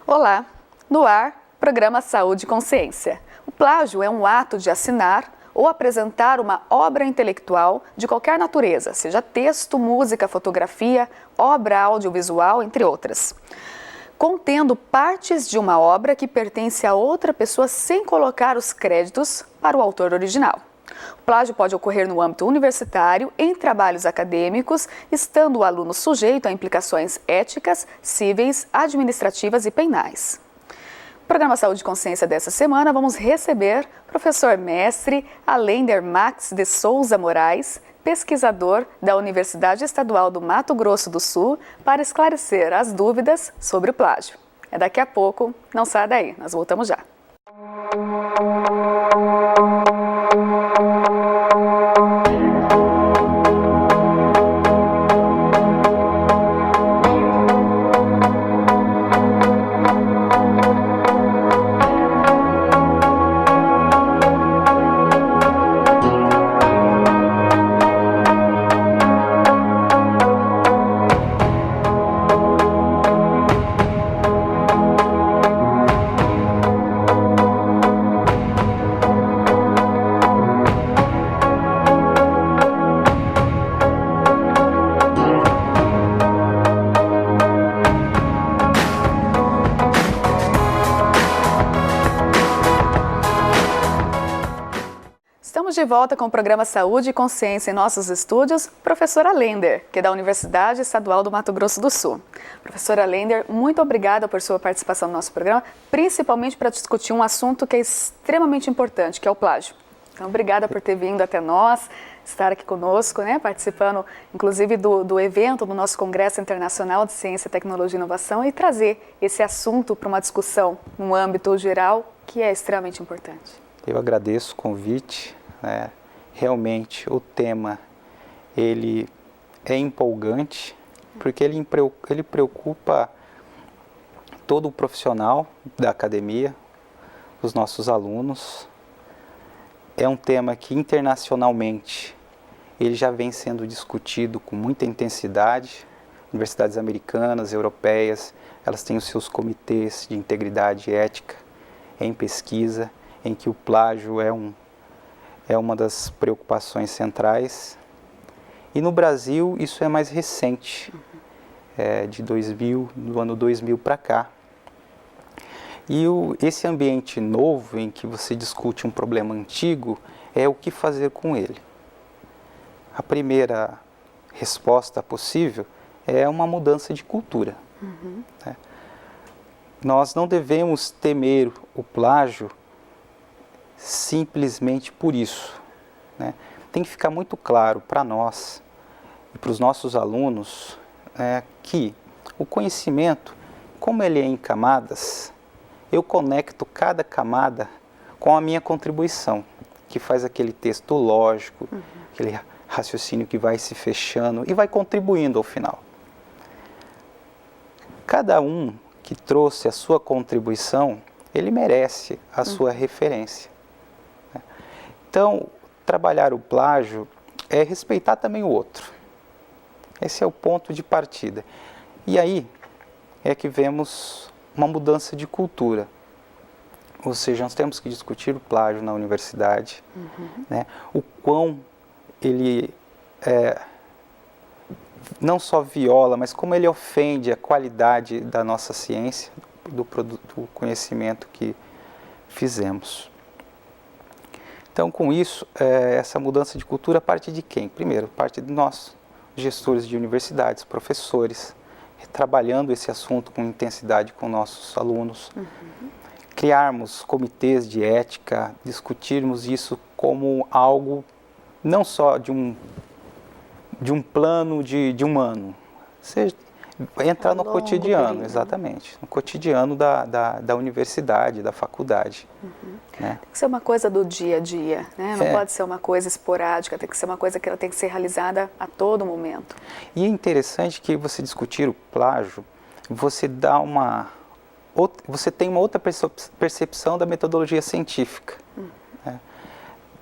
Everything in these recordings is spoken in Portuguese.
Olá, no ar, programa Saúde e Consciência. O plágio é um ato de assinar ou apresentar uma obra intelectual de qualquer natureza, seja texto, música, fotografia, obra audiovisual, entre outras, contendo partes de uma obra que pertence a outra pessoa sem colocar os créditos para o autor original. O plágio pode ocorrer no âmbito universitário, em trabalhos acadêmicos, estando o aluno sujeito a implicações éticas, cíveis, administrativas e penais. No programa Saúde e Consciência dessa semana, vamos receber o professor mestre Allender Max de Souza Moraes, pesquisador da Universidade Estadual do Mato Grosso do Sul, para esclarecer as dúvidas sobre o plágio. É daqui a pouco, não saia daí, nós voltamos já. Estamos de volta com o programa Saúde e Consciência em nossos estúdios, professora Allender, que é da Universidade Estadual do Mato Grosso do Sul. Professora Allender, muito obrigada por sua participação no nosso programa, principalmente para discutir um assunto que é extremamente importante, que é o plágio. Então, obrigada por ter vindo até nós, estar aqui conosco, participando, inclusive, do evento do nosso Congresso Internacional de Ciência, Tecnologia e Inovação e trazer esse assunto para uma discussão no âmbito geral, que é extremamente importante. Eu agradeço o convite. Realmente o tema ele é empolgante porque ele preocupa todo o profissional da academia, os nossos alunos. É um tema que internacionalmente ele já vem sendo discutido com muita intensidade. Universidades americanas, europeias, elas têm os seus comitês de integridade ética em pesquisa, em que o plágio é uma das preocupações centrais. E no Brasil isso é mais recente, do ano 2000 para cá. E esse ambiente novo em que você discute um problema antigo é o que fazer com ele. A primeira resposta possível é uma mudança de cultura. Nós não devemos temer o plágio simplesmente por isso. Tem que ficar muito claro para nós e para os nossos alunos que o conhecimento, como ele é em camadas, eu conecto cada camada com a minha contribuição, que faz aquele texto lógico, aquele raciocínio que vai se fechando e vai contribuindo ao final. Cada um que trouxe a sua contribuição, ele merece a sua referência. Então, trabalhar o plágio é respeitar também o outro. Esse é o ponto de partida. E aí é que vemos uma mudança de cultura. Ou seja, nós temos que discutir o plágio na universidade, o quão ele não só viola, mas como ele ofende a qualidade da nossa ciência, do conhecimento que fizemos. Então, com isso, essa mudança de cultura parte de quem? Primeiro, parte de nós, gestores de universidades, professores, trabalhando esse assunto com intensidade com nossos alunos, criarmos comitês de ética, discutirmos isso como algo não só de um plano de um ano, seja, entrar no cotidiano, período. Exatamente, no cotidiano da universidade, da faculdade. Tem que ser uma coisa do dia a dia, não pode ser uma coisa esporádica, tem que ser uma coisa que ela tem que ser realizada a todo momento. E é interessante que você discutir o plágio, você tem uma outra percepção da metodologia científica.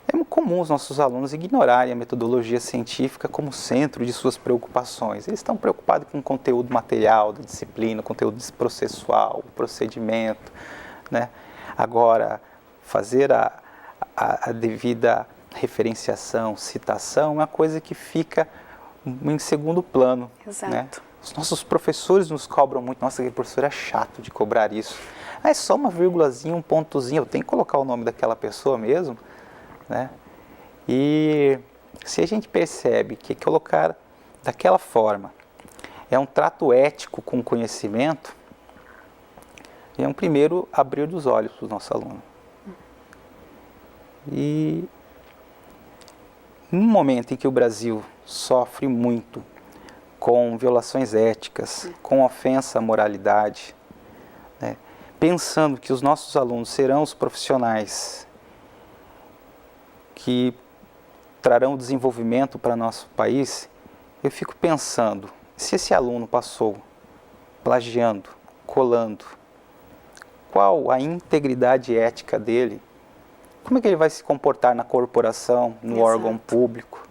É comum os nossos alunos ignorarem a metodologia científica como centro de suas preocupações. Eles estão preocupados com o conteúdo material da disciplina, o conteúdo processual, o procedimento, né? Agora, fazer a devida referenciação, citação, é uma coisa que fica em segundo plano. Exato. Né? Os nossos professores nos cobram muito. Nossa, aquele professor é chato de cobrar isso. Ah, é só uma vírgulazinha, um pontozinho, eu tenho que colocar o nome daquela pessoa mesmo. Né? E se a gente percebe que colocar daquela forma é um trato ético com o conhecimento, é um primeiro abrir dos olhos para o nosso aluno. E no momento em que o Brasil sofre muito com violações éticas, com ofensa à moralidade, né, pensando que os nossos alunos serão os profissionais que trarão desenvolvimento para nosso país, eu fico pensando, se esse aluno passou plagiando, colando, qual a integridade ética dele? Como é que ele vai se comportar na corporação, no órgão público?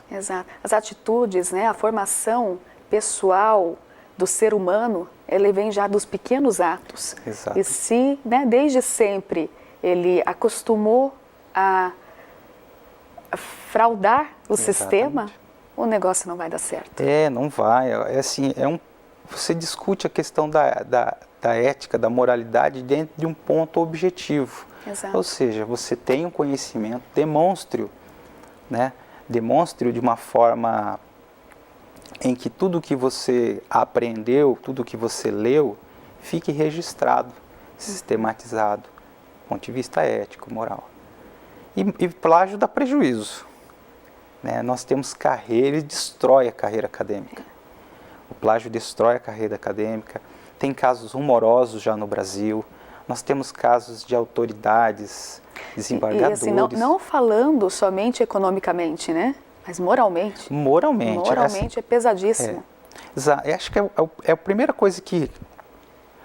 Exato. As atitudes, né, a formação pessoal do ser humano, ele vem já dos pequenos atos. Exato. E se, né, desde sempre, ele acostumou a fraudar o sistema, o negócio não vai dar certo. Não vai. É assim, você discute a questão da ética, da moralidade dentro de um ponto objetivo. Exato. Ou seja, você tem um conhecimento, demonstre-o, né? Demonstre-o de uma forma em que tudo que você aprendeu, tudo que você leu, fique registrado, sistematizado, do ponto de vista ético, moral. E plágio dá prejuízo. Né? Nós temos carreira e destrói a carreira acadêmica. O plágio destrói a carreira acadêmica. Tem casos rumorosos já no Brasil. Nós temos casos de autoridades, desembargadores. E assim, não falando somente economicamente, né? Mas moralmente. Moralmente. Moralmente é pesadíssimo. Acho que é a primeira coisa que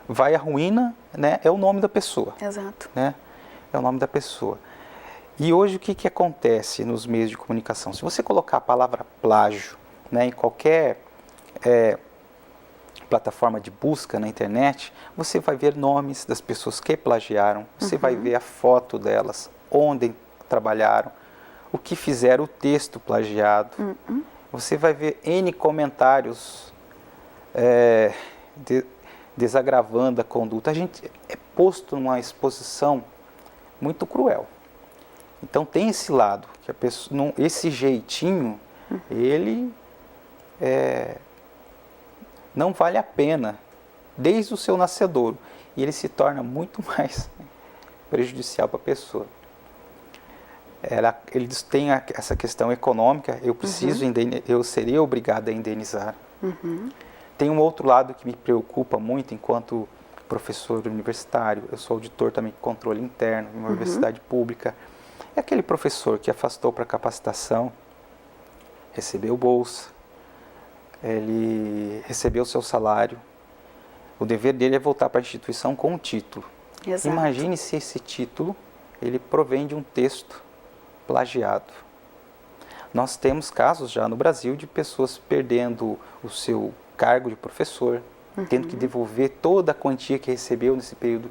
vai à ruína, né? É o nome da pessoa. Exato. Né? É o nome da pessoa. E hoje o que acontece nos meios de comunicação? Se você colocar a palavra plágio, né, em qualquer plataforma de busca na internet, você vai ver nomes das pessoas que plagiaram, você vai ver a foto delas, onde trabalharam, o que fizeram, o texto plagiado. Você vai ver N comentários desagravando a conduta. A gente é posto numa exposição muito cruel. Então tem esse lado, que a pessoa, esse jeitinho, ele não vale a pena, desde o seu nascedouro. E ele se torna muito mais prejudicial para a pessoa. Eles têm essa questão econômica, eu seria obrigado a indenizar. Tem um outro lado que me preocupa muito enquanto professor universitário, eu sou auditor também de controle interno em uma universidade pública. É aquele professor que afastou para capacitação, recebeu bolsa, ele recebeu seu salário, o dever dele é voltar para a instituição com um título. Exato. Imagine se esse título ele provém de um texto plagiado. Nós temos casos já no Brasil de pessoas perdendo o seu cargo de professor, tendo que devolver toda a quantia que recebeu nesse período.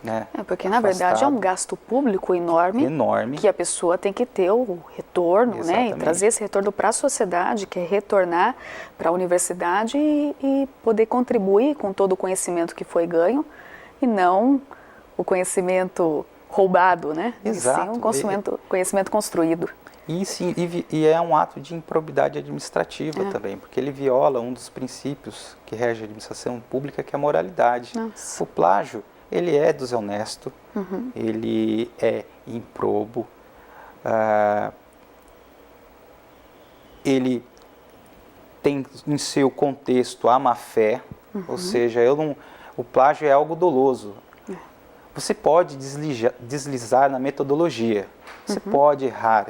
Né, porque na verdade é um gasto público enorme, que a pessoa tem que ter o retorno, né, e trazer esse retorno para a sociedade, que é retornar para a universidade e poder contribuir com todo o conhecimento que foi ganho e não o conhecimento roubado, né? Exato. E sim um conhecimento construído. E é um ato de improbidade administrativa também, porque ele viola um dos princípios que rege a administração pública, que é a moralidade. Nossa. O plágio, ele é desonesto, ele é improbo, ele tem em seu contexto a má-fé, ou seja, o plágio é algo doloso. Você pode deslizar na metodologia, você pode errar.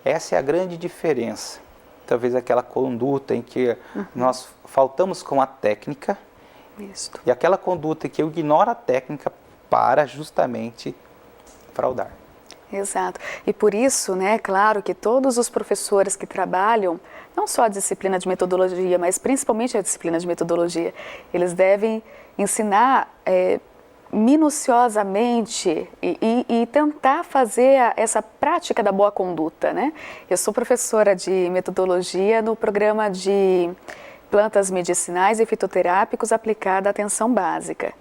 Essa é a grande diferença. Talvez aquela conduta em que nós faltamos com a técnica, e aquela conduta que eu ignoro a técnica para justamente fraudar. Exato. E por isso, né, claro que todos os professores que trabalham, não só a disciplina de metodologia, mas principalmente a disciplina de metodologia, eles devem ensinar minuciosamente e tentar fazer essa prática da boa conduta, né? Eu sou professora de metodologia no programa de plantas medicinais e fitoterápicos aplicada à atenção básica.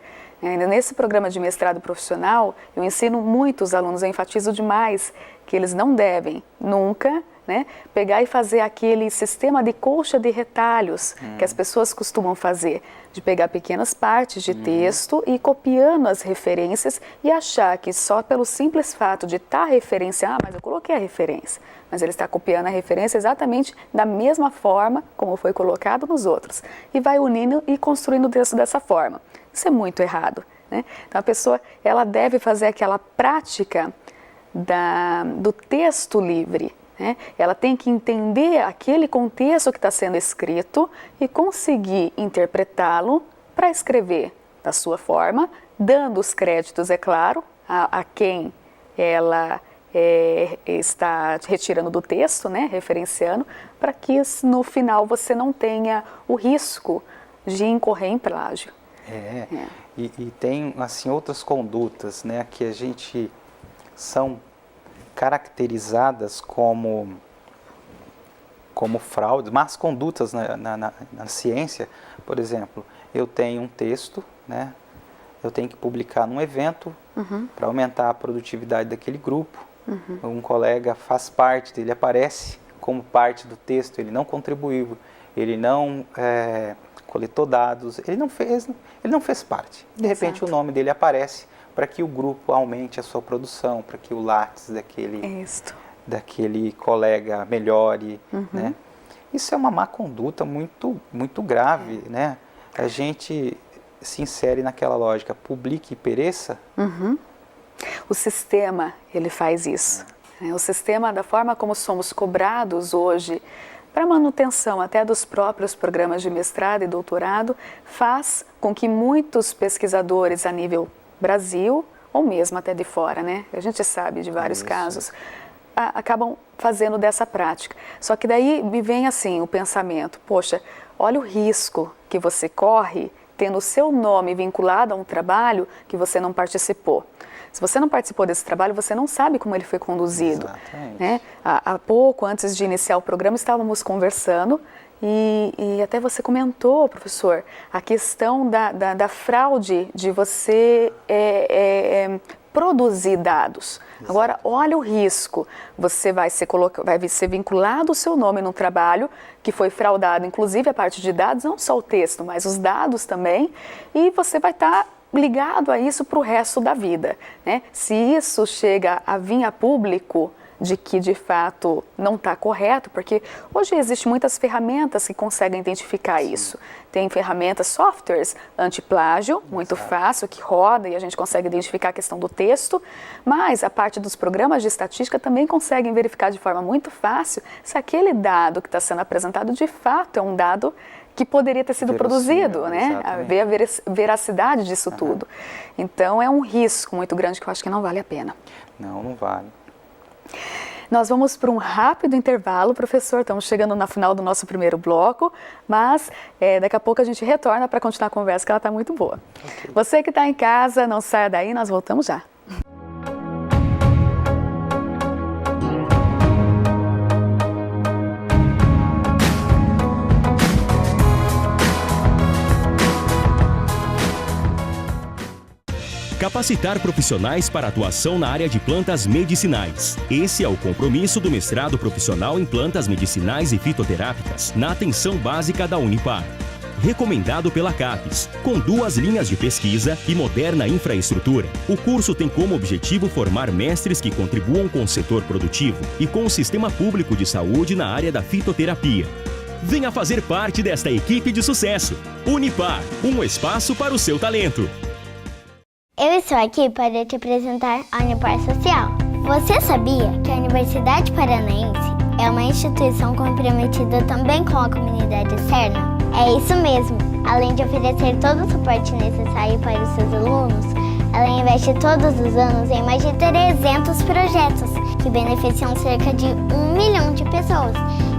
Nesse programa de mestrado profissional, eu ensino muitos alunos, eu enfatizo demais que eles não devem nunca, né, pegar e fazer aquele sistema de colcha de retalhos que as pessoas costumam fazer, de pegar pequenas partes de texto e ir copiando as referências e achar que só pelo simples fato de estar referenciando, mas eu coloquei a referência, mas ele está copiando a referência exatamente da mesma forma como foi colocado nos outros e vai unindo e construindo o texto dessa forma. Isso é muito errado, né? Então a pessoa ela deve fazer aquela prática do texto livre, né? Ela tem que entender aquele contexto que está sendo escrito e conseguir interpretá-lo para escrever da sua forma, dando os créditos, é claro, a quem ela está retirando do texto, né? Referenciando, para que no final você não tenha o risco de incorrer em plágio. E tem assim outras condutas, né, que a gente são caracterizadas como fraudes, más condutas na ciência. Por exemplo, eu tenho um texto, né, eu tenho que publicar num evento para aumentar a produtividade daquele grupo. Um colega faz parte dele, aparece como parte do texto, ele não contribuiu, ele não coletou dados, ele não fez parte. De repente, exato, o nome dele aparece para que o grupo aumente a sua produção, para que o látis daquele colega melhore, né? Isso é uma má conduta muito, muito grave, né? A gente se insere naquela lógica, publique e pereça. O sistema, ele faz isso. O sistema, da forma como somos cobrados hoje, para manutenção até dos próprios programas de mestrado e doutorado, faz com que muitos pesquisadores a nível Brasil, ou mesmo até de fora, né? A gente sabe de vários casos, acabam fazendo dessa prática. Só que daí me vem assim o pensamento, poxa, olha o risco que você corre tendo o seu nome vinculado a um trabalho que você não participou. Se você não participou desse trabalho, você não sabe como ele foi conduzido. Né? Há pouco, antes de iniciar o programa, estávamos conversando e até você comentou, professor, a questão da fraude de você produzir dados. Exato. Agora, olha o risco. Você vai ser vinculado o seu nome num trabalho que foi fraudado, inclusive a parte de dados, não só o texto, mas os dados também, e você vai estar ligado a isso para o resto da vida, né? Se isso chega a vir a público de que de fato não está correto, porque hoje existem muitas ferramentas que conseguem identificar isso. Tem ferramentas, softwares anti-plágio, muito fácil, que roda e a gente consegue identificar a questão do texto, mas a parte dos programas de estatística também conseguem verificar de forma muito fácil se aquele dado que está sendo apresentado de fato é um dado que poderia ter sido produzido, né? Ver a veracidade disso tudo. Então é um risco muito grande que eu acho que não vale a pena. Não vale. Nós vamos para um rápido intervalo, professor, estamos chegando no final do nosso primeiro bloco, mas daqui a pouco a gente retorna para continuar a conversa, que ela está muito boa. Okay. Você que está em casa, não saia daí, nós voltamos já. Capacitar profissionais para atuação na área de plantas medicinais. Esse é o compromisso do mestrado profissional em plantas medicinais e fitoterápicas na atenção básica da Unipar. Recomendado pela CAPES, com 2 linhas de pesquisa e moderna infraestrutura, o curso tem como objetivo formar mestres que contribuam com o setor produtivo e com o sistema público de saúde na área da fitoterapia. Venha fazer parte desta equipe de sucesso. Unipar, um espaço para o seu talento. Eu estou aqui para te apresentar a Unipar Social. Você sabia que a Universidade Paranaense é uma instituição comprometida também com a comunidade externa? É isso mesmo! Além de oferecer todo o suporte necessário para os seus alunos, Ela investe todos os anos em mais de 300 projetos que beneficiam cerca de 1 milhão de pessoas,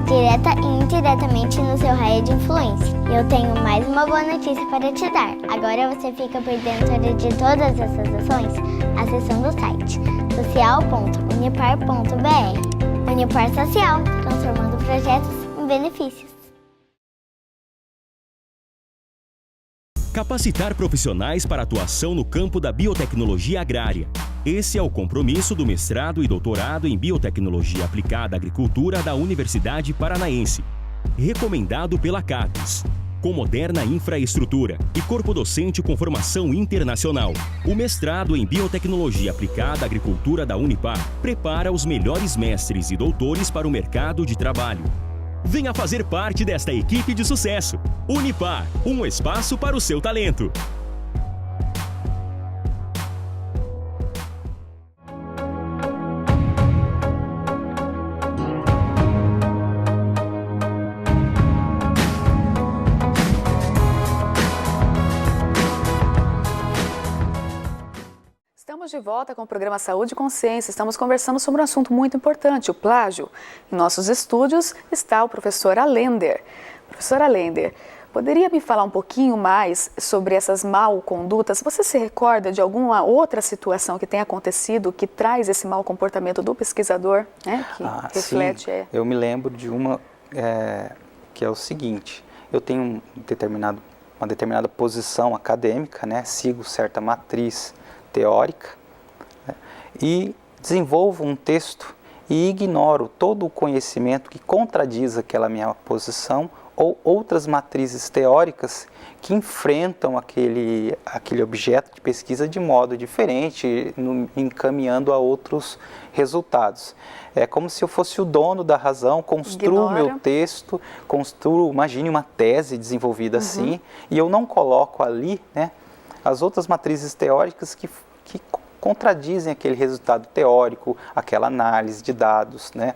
direta e indiretamente no seu raio de influência. E eu tenho mais uma boa notícia para te dar. Agora você fica por dentro de todas essas ações acessando o site social.unipar.br. Unipar Social, transformando projetos em benefícios. Capacitar profissionais para atuação no campo da biotecnologia agrária. Esse é o compromisso do mestrado e doutorado em Biotecnologia Aplicada à Agricultura da Universidade Paranaense, recomendado pela CAPES. Com moderna infraestrutura e corpo docente com formação internacional, o mestrado em Biotecnologia Aplicada à Agricultura da Unipar prepara os melhores mestres e doutores para o mercado de trabalho. Venha fazer parte desta equipe de sucesso. Unipar, um espaço para o seu talento. Estamos de volta com o programa Saúde e Consciência. Estamos conversando sobre um assunto muito importante, o plágio. Em nossos estúdios está o professor Allender. Professor Allender, poderia me falar um pouquinho mais sobre essas mal condutas? Você se recorda de alguma outra situação que tenha acontecido que traz esse mau comportamento do pesquisador, né? Que reflete? Sim. Eu me lembro de uma que é o seguinte: eu tenho uma determinada posição acadêmica, né? Sigo certa matriz teórica, né, e desenvolvo um texto e ignoro todo o conhecimento que contradiz aquela minha posição ou outras matrizes teóricas que enfrentam aquele objeto de pesquisa de modo diferente, encaminhando a outros resultados. É como se eu fosse o dono da razão, construo meu texto, imagine uma tese desenvolvida assim, e eu não coloco ali, né, as outras matrizes teóricas que contradizem aquele resultado teórico, aquela análise de dados, né?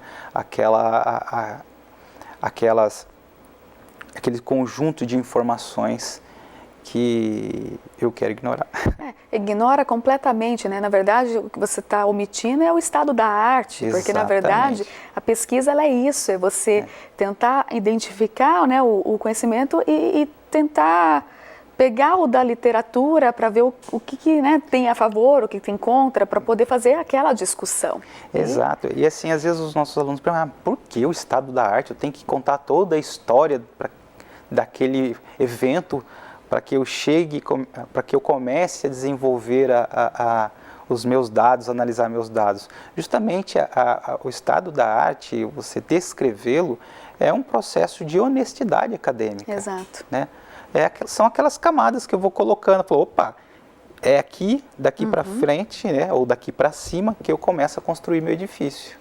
Aquele conjunto de informações que eu quero ignorar. Ignora completamente, né? Na verdade, o que você está omitindo é o estado da arte, porque na verdade a pesquisa ela é isso, é você tentar identificar, né, o conhecimento e tentar pegar o da literatura para ver o que né, tem a favor, o que tem contra, para poder fazer aquela discussão. Exato. E assim, às vezes os nossos alunos perguntam, por que o estado da arte? Eu tenho que contar toda a história daquele evento para que eu chegue, para que eu comece a desenvolver os meus dados, analisar meus dados. Justamente o estado da arte, você descrevê-lo, é um processo de honestidade acadêmica. Exato. Né? São aquelas camadas que eu vou colocando, opa, é aqui, daqui para frente, né, ou daqui para cima, que eu começo a construir meu edifício.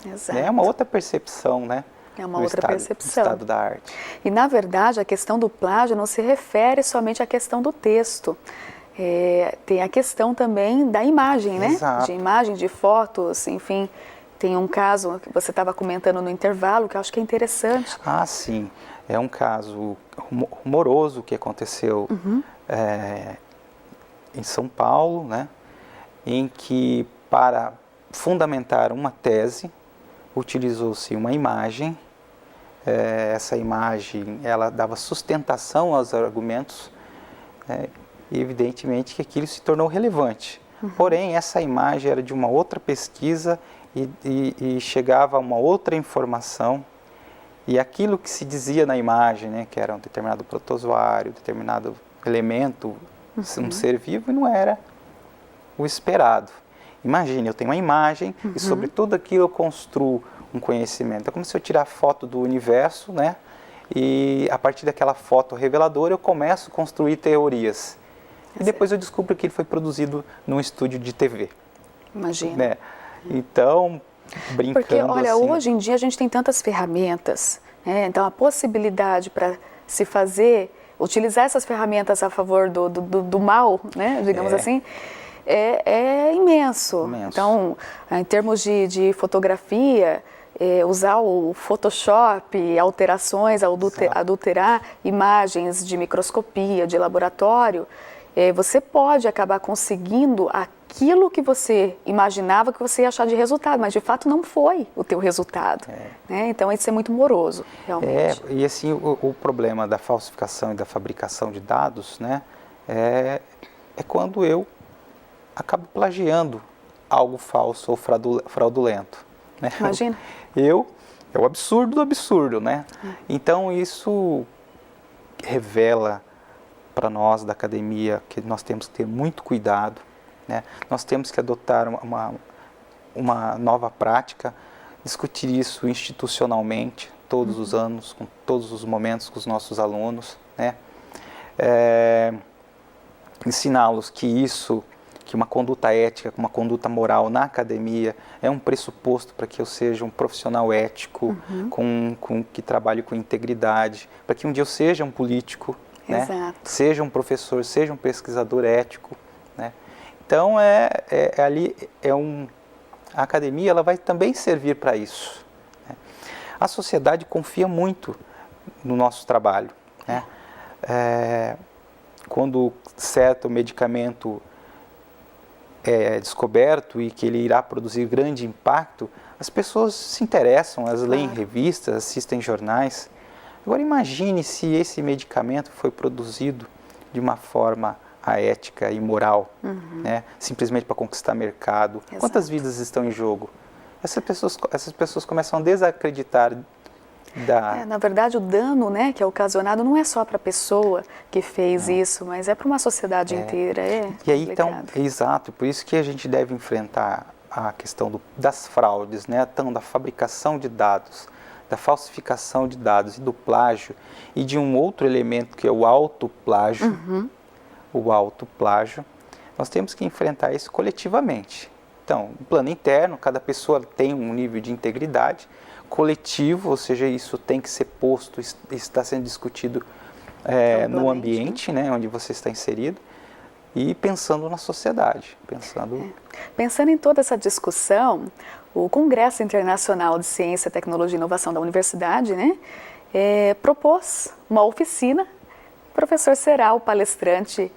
Exato. É uma outra percepção, né? É uma outra percepção. Do estado da arte. E, na verdade, a questão do plágio não se refere somente à questão do texto. Tem a questão também da imagem, né? Exato. De imagem, de fotos, enfim. Tem um caso que você estava comentando no intervalo, que eu acho que é interessante. Ah, sim. É um caso rumoroso que aconteceu em São Paulo, né? Em que, para fundamentar uma tese, utilizou-se uma imagem. Essa imagem, ela dava sustentação aos argumentos, né? E evidentemente que aquilo se tornou relevante. Porém, essa imagem era de uma outra pesquisa e chegava a uma outra informação. E aquilo que se dizia na imagem, né, que era um determinado protozoário, determinado elemento, um ser vivo, não era o esperado. Imagine, eu tenho uma imagem e sobre tudo aquilo eu construo um conhecimento. É como se eu tirar foto do universo, né, e a partir daquela foto reveladora eu começo a construir teorias. E depois eu descubro que ele foi produzido num estúdio de TV. Imagina. Né? Então, brincando porque, olha, assim, hoje em dia a gente tem tantas ferramentas, né? Então a possibilidade para se utilizar essas ferramentas a favor do mal, né? Digamos assim, é imenso. Então, em termos de fotografia, usar o Photoshop, alterações, adulterar imagens de microscopia, de laboratório, você pode acabar conseguindo aquilo que você imaginava que você ia achar de resultado, mas de fato não foi o teu resultado. Né? Então isso é muito moroso, realmente. E assim, o problema da falsificação e da fabricação de dados, né, é quando eu acabo plagiando algo falso ou fraudulento. Né? Imagina. É o absurdo do absurdo, né? Então isso revela para nós da academia que nós temos que ter muito cuidado, né? Nós temos que adotar uma nova prática, discutir isso institucionalmente, todos os anos, com todos os momentos com os nossos alunos, né? Ensiná-los que uma conduta ética, uma conduta moral na academia é um pressuposto para que eu seja um profissional ético, que trabalhe com integridade, para que um dia eu seja um político, né? Seja um professor, seja um pesquisador ético, né? Então a academia ela vai também servir para isso, né? A sociedade confia muito no nosso trabalho, né? Quando certo medicamento é descoberto e que ele irá produzir grande impacto, as pessoas se interessam, elas leem revistas, assistem jornais. Agora imagine se esse medicamento foi produzido de uma forma aética e moral, né? Simplesmente para conquistar mercado. Quantas vidas estão em jogo? Essas pessoas começam a desacreditar na verdade, o dano, né, que é ocasionado não é só para a pessoa que fez isso, mas é para uma sociedade inteira. E aí, então, exato, por isso que a gente deve enfrentar a questão das fraudes, né, então, da fabricação de dados, da falsificação de dados e do plágio, e de um outro elemento que é o autoplágio. O autoplágio, nós temos que enfrentar isso coletivamente. Então, no plano interno, cada pessoa tem um nível de integridade, coletivo, ou seja, isso tem que ser posto, está sendo discutido no ambiente, né, onde você está inserido, e pensando na sociedade. Pensando em toda essa discussão, o Congresso Internacional de Ciência, Tecnologia e Inovação da Universidade, né, propôs uma oficina. O professor será o palestrante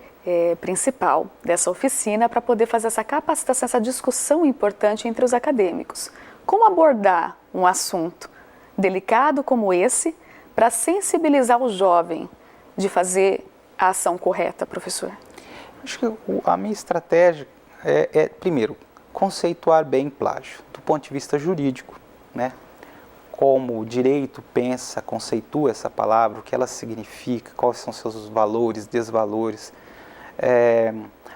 principal dessa oficina para poder fazer essa capacitação, essa discussão importante entre os acadêmicos. Como abordar um assunto delicado como esse para sensibilizar o jovem de fazer a ação correta, professor? Acho que a minha estratégia primeiro, conceituar bem plágio, do ponto de vista jurídico, né? Como o direito pensa, conceitua essa palavra, o que ela significa, quais são seus valores, desvalores.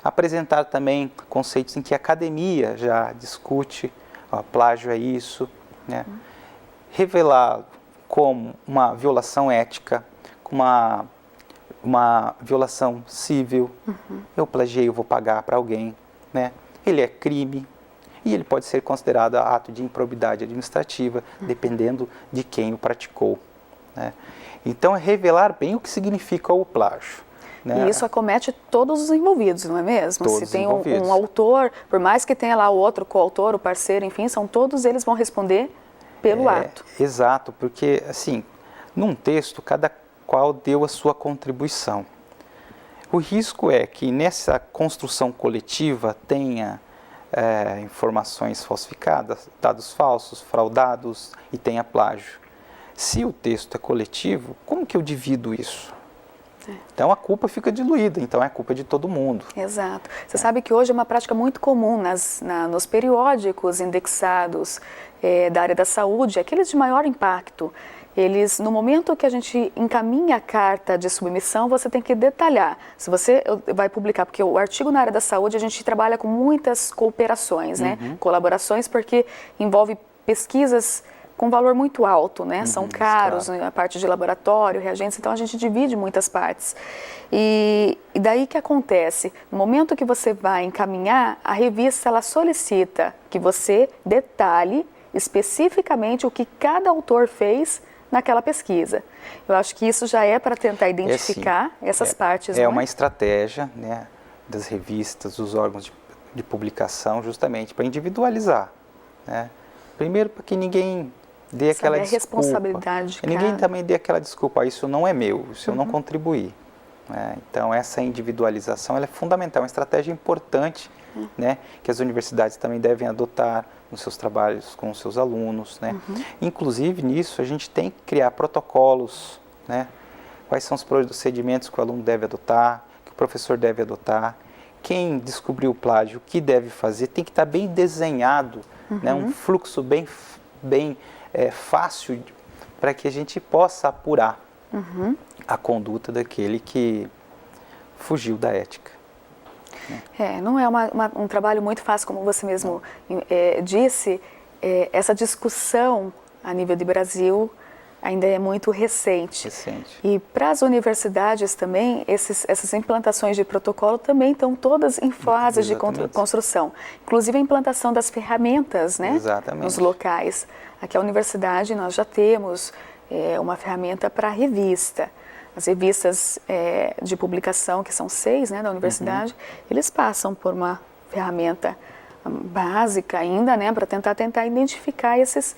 Apresentar também conceitos em que a academia já discute, plágio é isso, né? Revelar como uma violação ética, como uma violação civil. Eu plagiei, eu vou pagar para alguém, né? Ele é crime e ele pode ser considerado ato de improbidade administrativa, dependendo de quem o praticou, né? Então, é revelar bem o que significa o plágio. Né? E isso acomete todos os envolvidos, não é mesmo? Todos Se tem um autor, por mais que tenha lá o outro coautor, o parceiro, enfim, todos eles vão responder pelo ato. Exato, porque assim, num texto, cada qual deu a sua contribuição. O risco é que nessa construção coletiva tenha informações falsificadas, dados falsos, fraudados e tenha plágio. Se o texto é coletivo, como que eu divido isso? Então a culpa fica diluída, então é culpa de todo mundo. Exato. Você sabe que hoje é uma prática muito comum nos periódicos indexados da área da saúde, aqueles de maior impacto. Eles, no momento que a gente encaminha a carta de submissão, você tem que detalhar. Se você vai publicar, porque o artigo na área da saúde a gente trabalha com muitas cooperações, né? Colaborações, porque envolve pesquisas com valor muito alto, né? São caros, claro. A parte de laboratório, reagentes, então a gente divide muitas partes. E daí que acontece? No momento que você vai encaminhar, a revista ela solicita que você detalhe especificamente o que cada autor fez naquela pesquisa. Eu acho que isso já é para tentar identificar essas partes. É uma estratégia, né, das revistas, dos órgãos de publicação, justamente para individualizar, né? Primeiro, para que ninguém dê aquela desculpa. Responsabilidade. Ninguém também dê aquela desculpa, isso não é meu, isso eu não contribuí, né? Então, essa individualização ela é fundamental, uma estratégia importante, né, que as universidades também devem adotar nos seus trabalhos com os seus alunos, né? Inclusive, nisso, a gente tem que criar protocolos, né? Quais são os procedimentos que o aluno deve adotar, que o professor deve adotar, quem descobriu o plágio, o que deve fazer, tem que estar bem desenhado, né? Um fluxo bem fácil para que a gente possa apurar a conduta daquele que fugiu da ética. Não é um trabalho muito fácil, como você mesmo disse. Essa discussão a nível de Brasil ainda é muito recente. E para as universidades também, essas implantações de protocolo também estão todas em fases de construção. Inclusive a implantação das ferramentas, né, nos locais. Aqui a universidade nós já temos uma ferramenta para revista. As revistas de publicação, que são 6, né, da universidade, eles passam por uma ferramenta básica ainda, né, para tentar identificar esses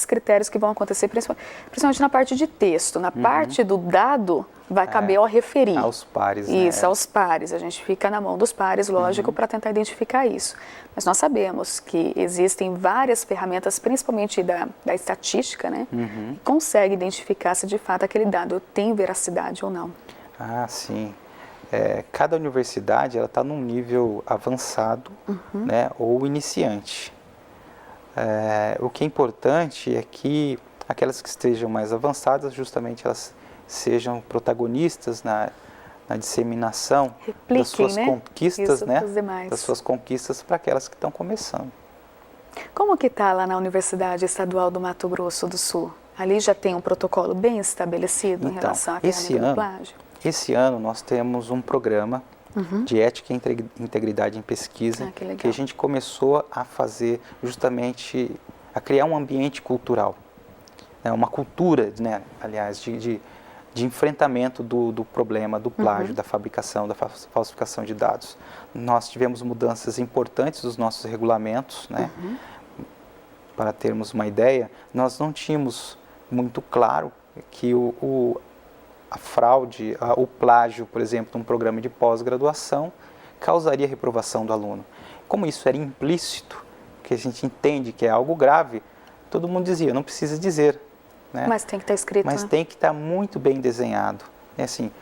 critérios que vão acontecer, principalmente na parte de texto. Na parte do dado, vai caber ao referir. Aos pares, né? Isso, aos pares. A gente fica na mão dos pares, lógico, para tentar identificar isso. Mas nós sabemos que existem várias ferramentas, principalmente da estatística, né, que conseguem identificar se de fato aquele dado tem veracidade ou não. Ah, sim. Cada universidade está num nível avançado, né, ou iniciante. O que é importante é que aquelas que estejam mais avançadas, justamente elas sejam protagonistas na disseminação das suas conquistas, né, das suas conquistas para aquelas que estão começando. Como que está lá na Universidade Estadual do Mato Grosso do Sul? Ali já tem um protocolo bem estabelecido em relação à ferramenta do plágio? Esse ano nós temos um programa de ética e integridade em pesquisa que a gente começou a fazer justamente, a criar um ambiente cultural, né, uma cultura, né, aliás, de enfrentamento do problema do plágio, da fabricação, da falsificação de dados. Nós tivemos mudanças importantes dos nossos regulamentos, né, para termos uma ideia, nós não tínhamos muito claro que a fraude, o plágio, por exemplo, de um programa de pós-graduação, causaria reprovação do aluno. Como isso era implícito, que a gente entende que é algo grave, todo mundo dizia, não precisa dizer. Né? Mas tem que estar escrito. Mas tem que estar muito bem desenhado. É assim,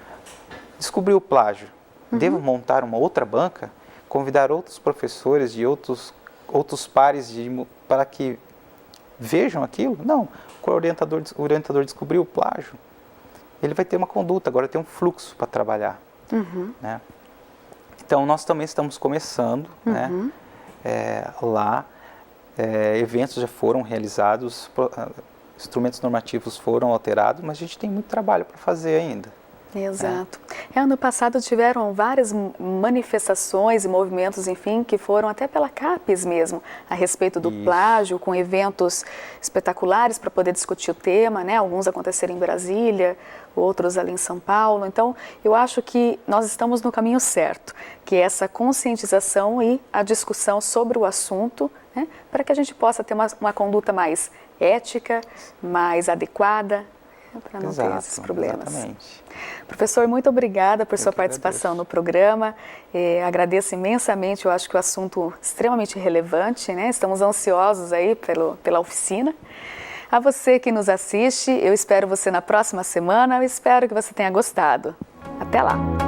descobriu o plágio, devo montar uma outra banca, convidar outros professores de outros pares para que vejam aquilo? Não, o orientador descobriu o plágio, ele vai ter uma conduta, agora tem um fluxo para trabalhar. Né? Então, nós também estamos começando, né? Lá, eventos já foram realizados, instrumentos normativos foram alterados, mas a gente tem muito trabalho para fazer ainda. Exato. Ano passado tiveram várias manifestações e movimentos, enfim, que foram até pela CAPES mesmo, a respeito do plágio, com eventos espetaculares para poder discutir o tema, né? Alguns aconteceram em Brasília, outros ali em São Paulo. Então, eu acho que nós estamos no caminho certo, que é essa conscientização e a discussão sobre o assunto, né? Para que a gente possa ter uma conduta mais ética, mais adequada, para não ter esses problemas. Exatamente. Professor, muito obrigada por sua participação no programa. Agradeço imensamente, eu acho que o assunto é extremamente relevante, né? Estamos ansiosos aí pela oficina. A você que nos assiste, eu espero você na próxima semana, eu espero que você tenha gostado. Até lá!